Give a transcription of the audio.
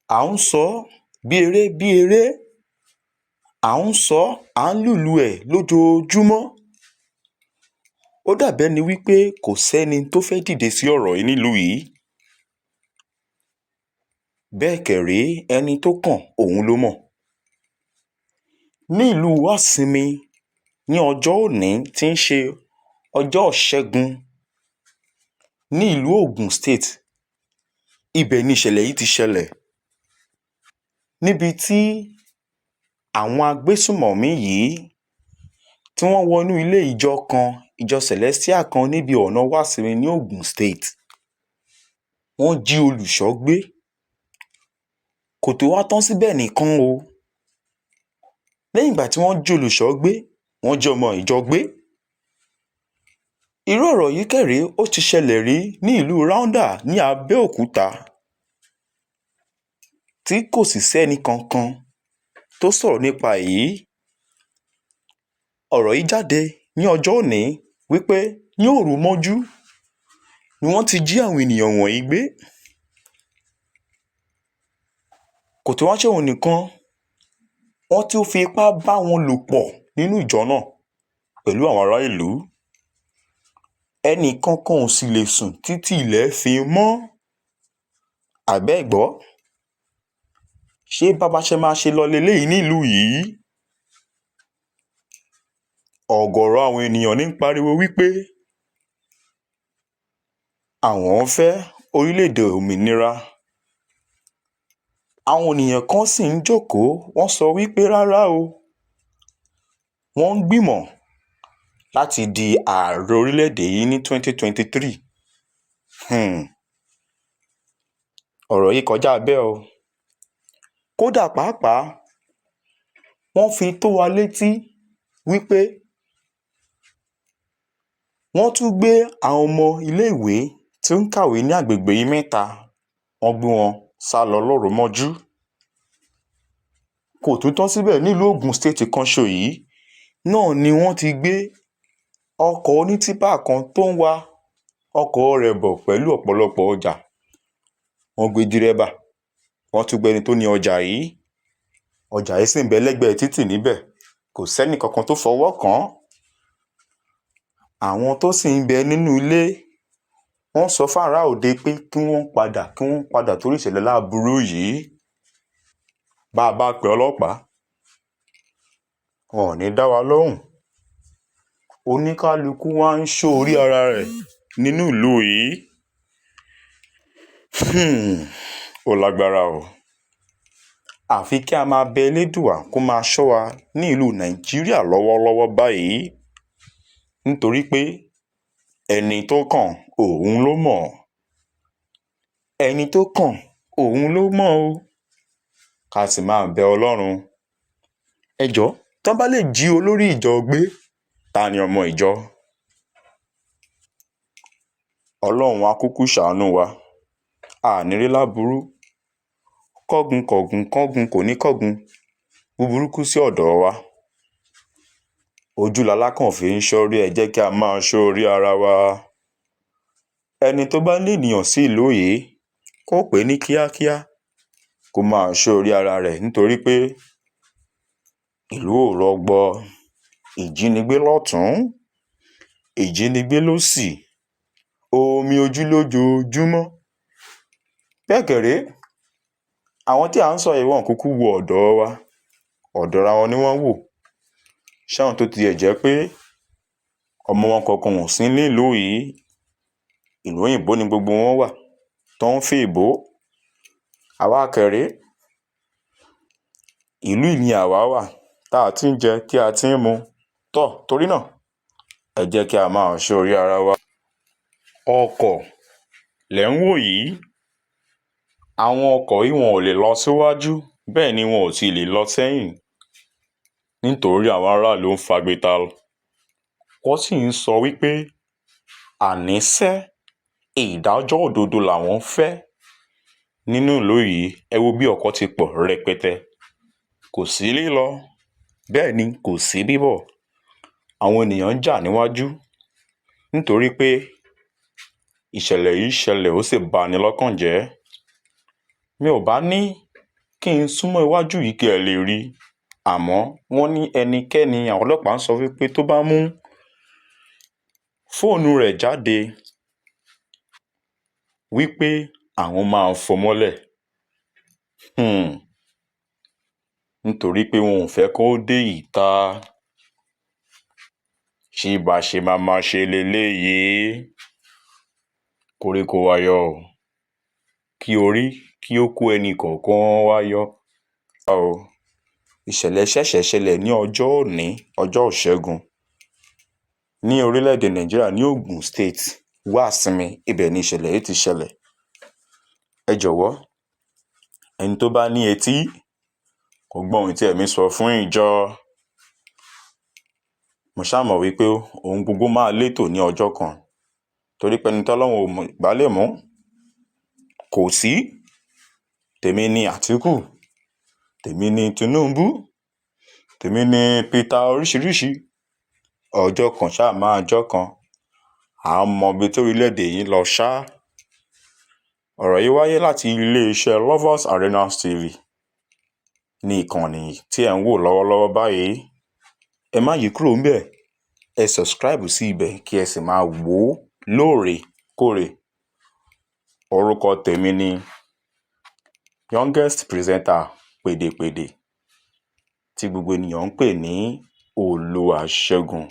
À ń sọ bí eré bí eré, à ń sọ à ń lùlù ẹ̀ lójoojúmọ́. Ó dàbí ẹni wípé kò sẹ́ni tó fẹ́ dìde sí ọ̀rọ̀ yìí nílùú yìí. Bẹ́ẹ̀ kẹ̀ rèé, ẹni tó kàn òun ló mọ̀. Ní ìlú Wasimi ní ọjọ́ òní tí ń ṣe ọjọ́ Ìṣẹ́gun ní ìlú Ogun State, ibẹ̀ ni ìṣẹ̀lẹ̀ yìí ti ṣẹlẹ̀. Níbi tí àwọn agbésùmọ̀mí yìí tí wọ́n wọnú ilé ìjọ kan, ìjọ Celestial kan níbi ọ̀nà Wasimi ní Ogun State. Wọ́n jí olùṣọ́ gbé. Kò tó wá tán síbẹ̀ nìkan o. Lẹ́yìn ìgbà tí wọ́n jí olùṣọ́ gbé, wọ́n jí ọmọ ìjọ gbé. Irú ọ̀rọ̀ yìí kẹ̀ré ó ti ṣẹlẹ̀ rí ní ìlú Ráúndà ní Abẹ́òkúta, tí kò sì sẹ́ni kankan tó sọ̀rọ̀ nípa èyí. Ọ̀rọ̀ yìí jáde ní ọjọ́ òní wípé ní òru mọ́jú ni wọ́n ti jí àwọn ènìyàn wọ̀nyí gbé. Kò tó wá ṣe òun nìkan, wọ́n tún fi ipá bá wọn lò pọ̀ nínú ìjọ náà pẹ̀lú àwọn ará ìlú. Ẹnì kankan ò sì lè sùn títí ilẹ̀ fi mọ́. Àbẹ́ ẹ̀ gbọ́, ṣé bá ṣe máa ṣe lọ leléyìí nílùú yìí? Ọ̀gọ̀rọ̀ àwọn ènìyàn ní ń pariwo wípé àwọn fẹ́ orílẹ̀-èdè òmìnira. Àwọn ènìyàn kan sì ń jókòó, wọ́n sọ wípé rárá o. Wọ́n ń gbìmọ̀ láti di ààrẹ orílẹ̀-èdè yìí ní 2023. Ọ̀rọ̀ yìí kọjá bẹ́ẹ̀ o. Kódà pàápàá, wọ́n fi tó wa létí wípé wọ́n tún gbé àwọn ọmọ ilé-ìwé tí ó ń kàwé ní agbègbè yìí mẹ́ta, wọ́n gbé wọn sá lọ lóru mọ́jú. Kò tún tán síbẹ̀, nílùú Ogun State kan ṣo yìí náà ni wọ́n ti gbé ọkọ̀ onítìpà kan tó ń wa ọkọ̀ rẹ̀ bọ̀ pẹ̀lú ọ̀pọ̀lọpọ̀ ọjà. Wọ́n gbé dírẹ́bà, wọ́n tún gbé ẹni tó ní ọjà yìí. Ọjà yìí sì ń bẹ lẹ́gbẹ̀ẹ́ títì níbẹ̀. Kò sẹ́nì kankan tó fọwọ́ kàn án. Àwọn tó sì ń bẹ nínú ilé, wọ́n sọ fára òde pé kí wọ́n padà torí ìṣẹ̀lẹ̀ láburú yìí. Bá a bá pe ọlọ́pàá, wọn ò ní dá wa lóhùn. Oníkálukú wá ń ṣọ́ orí ara rẹ̀ nínú ìlú yìí. Ó lágbára o. Àfi kí a máa bẹ Elédùà kó máa ṣọ́ wa ní ìlú Nàìjíríà lọ́wọ́lọ́wọ́ báyìí. Nítorí pé ẹni tó kàn òun ló mọ̀. Ẹni tó kàn òun ló mọ̀ o. Ká sì máa bẹ Ọlọ́run. Ẹ jọ̀ọ́, tán bá lè jí olórí ìjọ gbé, ta ni ọmọ ìjọ? Ọlọ́run á kúkú ṣàánú wa. Àní rí láburú. Kọ́gun kò ní kọ́gun búburú kú sí ọ̀dọ̀ wa. Ojú lalákàn fi ń ṣọ́rí, ẹ jẹ́ kí a máa ṣọ́ orí ara wa. Ẹni tó bá ní ènìyàn sí ìlú yìí, kó pè ní kíákíá kó máa ṣọ́ orí ara rẹ̀, nítorí pé ìlú ò rọgbọ. Ìjínigbé lọ́tùn-ún, ìjínigbé lósì, omi ojú lójoojúmọ́. Bẹ́ẹ̀ kẹ̀ rèé, àwọn tí à ń sọ yìí wọ́n kúkú wo ọ̀dọ̀ wa. Ọ̀dọ̀ ara wọn ni wọ́n wò. Ṣáwọn tó tiẹ̀ jẹ́ pé ọmọ wọn kankan ò sí nílùú yìí, ìlú òyìnbó ni gbogbo wọn wà, tó ń fẹ́ ìbò. Àwa kẹ̀ rèé, ìlú yìí ni àwa wà, tá a ti ń jẹ, tí a ti ń mu. Torí náà, ẹ jẹ́ kí a máa ṣọ́ orí ara wa. Ọkọ̀ lẹ̀ ń wò yìí. Àwọn ọkọ̀ yìí wọn ò lè lọ síwájú, bẹ́ẹ̀ ni wọn ò sì lè lọ sẹ́yìn. Nítorí àwọn aráàlú ń fagbe ta. Wọ́n sì ń sọ wípé àníṣẹ́ ìdájọ́ òdodo làwọn fẹ́ nínú ìlú yìí. Ẹ wo bí ọkọ̀ ti pọ̀ rẹpẹtẹ. Kò sí lílọ, bẹ́ẹ̀ ni kò sí bíbọ̀. Àwọn ènìyàn ń jà níwájú nítorí pé ìṣẹ̀lẹ̀ yìí ṣẹlẹ̀ ó sì bani lọ́kàn jẹ́. Mi ò bá ní kí n súnmọ́ iwájú yìí kí ẹ lè rí, àmọ́ wọ́n ní ẹnikẹ́ni àwọn ọlọ́pàá ń sọ wípé tó bá mú fóònù rẹ̀ jáde wípé àwọn máa fọ́ mọ́lẹ̀. Nítorí pé wọn ò fẹ́ kó dé ìta. Ṣé bá ṣe máa ṣe leléyìí? Koríko wa yọ o. Kí orí kí ó kó ẹnì kọ̀ọ̀kan wá yọ. Ìṣẹ̀lẹ̀ ṣẹ̀ṣẹ̀ ṣẹlẹ̀ ní ọjọ́ òní, ọjọ́ ìṣẹ́gun, ní orílẹ̀-èdè Nàìjíríà ní Ogun State, Wasimi, ibẹ̀ ni ìṣẹ̀lẹ̀ yìí ti ṣẹlẹ̀. Ẹ jọ̀wọ́, ẹni tó bá ní etí kó gbọ́ ohun tí ẹ̀mí sọ fún ìjọ. Mo ṣá mọ̀ wípé ohun gbogbo máa létò ní ọjọ́ kan, torí pé ẹni tọ́lọ́run ò bá lè mú kò sí. Tèmi ni Àtíkù, tèmi ni Tinubu, tèmi ni Peter oríṣiríṣi. Ọjọ́ kan ṣáà máa jọ́ kan. À ń mọ ibi tí orílẹ̀-èdè yìí lọ ṣá. Ọ̀rọ̀ yìí wáyé láti ilé-iṣẹ́ Lovers Arenas TV ní ìkànnì tí ẹ̀ ń wò lọ́wọ́lọ́wọ́ báyìí. Ẹ má yí kúrò ńbẹ̀. Ẹ subscribe sí ibẹ̀ kí ẹ sì máa wò ó lóòrèkóòrè. Orúkọ tèmi ni youngest presenter pèdèpèdè tí gbogbo ènìyàn ń pè ní Olúwaṣẹ́gun.